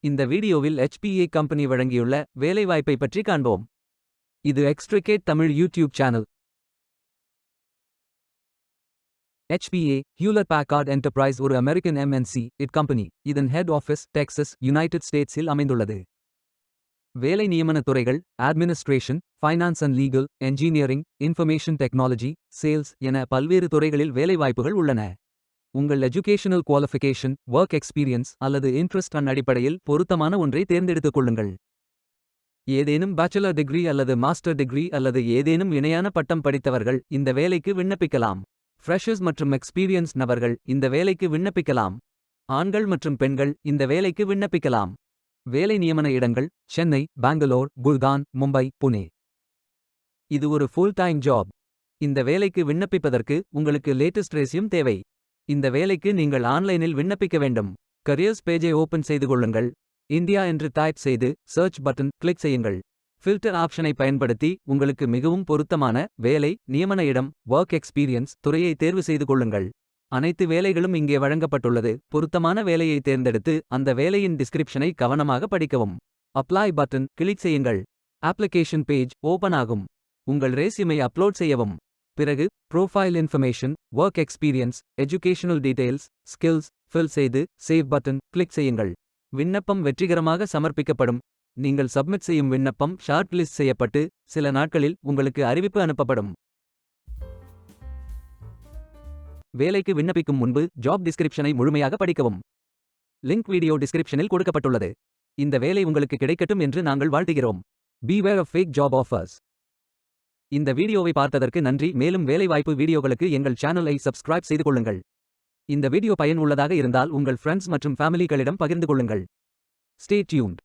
இந்த வீடியோவில் HPA company வழங்கியுள்ள வேலைவாய்ப்பை பற்றி காண்போம். இது extricate Tamil YouTube channel. HPA Hewlett Packard enterprise ஒரு அமெரிக்கன் MNC கம்பெனி. இதன் ஹெட் ஆஃபீஸ் டெக்சஸ், யுனைடெட் ஸ்டேட்ஸில் அமைந்துள்ளது. வேலை நியமன துறைகள் administration, finance and legal, engineering, information technology, sales என பல்வேறு துறைகளில் வேலைவாய்ப்புகள் உள்ளன. உங்கள் எஜுகேஷனல் குவாலிஃபிகேஷன், ஒர்க் எக்ஸ்பீரியன்ஸ் அல்லது இன்ட்ரெஸ்ட் அடிப்படையில் பொருத்தமான ஒன்றை தேர்ந்தெடுத்துக் கொள்ளுங்கள். ஏதேனும் பேச்சுலர் டிகிரி அல்லது மாஸ்டர் டிகிரி அல்லது ஏதேனும் இணையான பட்டம் படித்தவர்கள் இந்த வேலைக்கு விண்ணப்பிக்கலாம். ஃப்ரெஷர்ஸ் மற்றும் எக்ஸ்பீரியன்ஸ் நபர்கள் இந்த வேலைக்கு விண்ணப்பிக்கலாம். ஆண்கள் மற்றும் பெண்கள் இந்த வேலைக்கு விண்ணப்பிக்கலாம். வேலை நியமன இடங்கள் சென்னை, பெங்களூர், குர்கான், மும்பை, புனே. இது ஒரு ஃபுல் டைம் ஜாப். இந்த வேலைக்கு விண்ணப்பிப்பதற்கு உங்களுக்கு லேட்டஸ்ட் ரெஸ்யூம் தேவை. இந்த வேலைக்கு நீங்கள் ஆன்லைனில் விண்ணப்பிக்க வேண்டும். கரியர்ஸ் பேஜை ஓபன் செய்து கொள்ளுங்கள். இந்தியா என்று டைப் செய்து சர்ச் பட்டன் கிளிக் செய்யுங்கள். ஃபில்டர் ஆப்ஷனை பயன்படுத்தி உங்களுக்கு மிகவும் பொருத்தமான வேலை, நியமன இடம், ஒர்க் எக்ஸ்பீரியன்ஸ் துறையை தேர்வு செய்து கொள்ளுங்கள். அனைத்து வேலைகளும் இங்கே வழங்கப்பட்டுள்ளது. பொருத்தமான வேலையை தேர்ந்தெடுத்து அந்த வேலையின் டிஸ்கிரிப்ஷனை கவனமாக படிக்கவும். அப்ளை பட்டன் கிளிக் செய்யுங்கள். அப்ளிகேஷன் பேஜ் ஓபன் ஆகும். உங்கள் ரெஸ்யூமை அப்லோட் செய்யவும். பிறகு profile information, work experience, educational details, skills fill செய்து சேவ் பட்டன் கிளிக் செய்யுங்கள். விண்ணப்பம் வெற்றிகரமாக சமர்ப்பிக்கப்படும். நீங்கள் சப்மிட் செய்யும் விண்ணப்பம் ஷார்ட் லிஸ்ட் செய்யப்பட்டு சில நாட்களில் உங்களுக்கு அறிவிப்பு அனுப்பப்படும். வேலைக்கு விண்ணப்பிக்கும் முன்பு ஜாப் டிஸ்கிரிப்ஷனை முழுமையாக படிக்கவும். லிங்க் வீடியோ டிஸ்கிரிப்ஷனில் கொடுக்கப்பட்டுள்ளது. இந்த வேலை உங்களுக்கு கிடைக்கட்டும் என்று நாங்கள் வாழ்த்துகிறோம். Beware of fake job offers. இந்த வீடியோவை பார்த்ததற்கு நன்றி. மேலும் வேலைவாய்ப்பு வீடியோகளுக்கு எங்கள் சேனலை சப்ஸ்கிரைப் செய்து கொள்ளுங்கள். இந்த வீடியோ பயனுள்ளதாக இருந்தால் உங்கள் ஃப்ரெண்ட்ஸ் மற்றும் ஃபேமிலிகளிடம் பகிர்ந்து கொள்ளுங்கள். Stay tuned.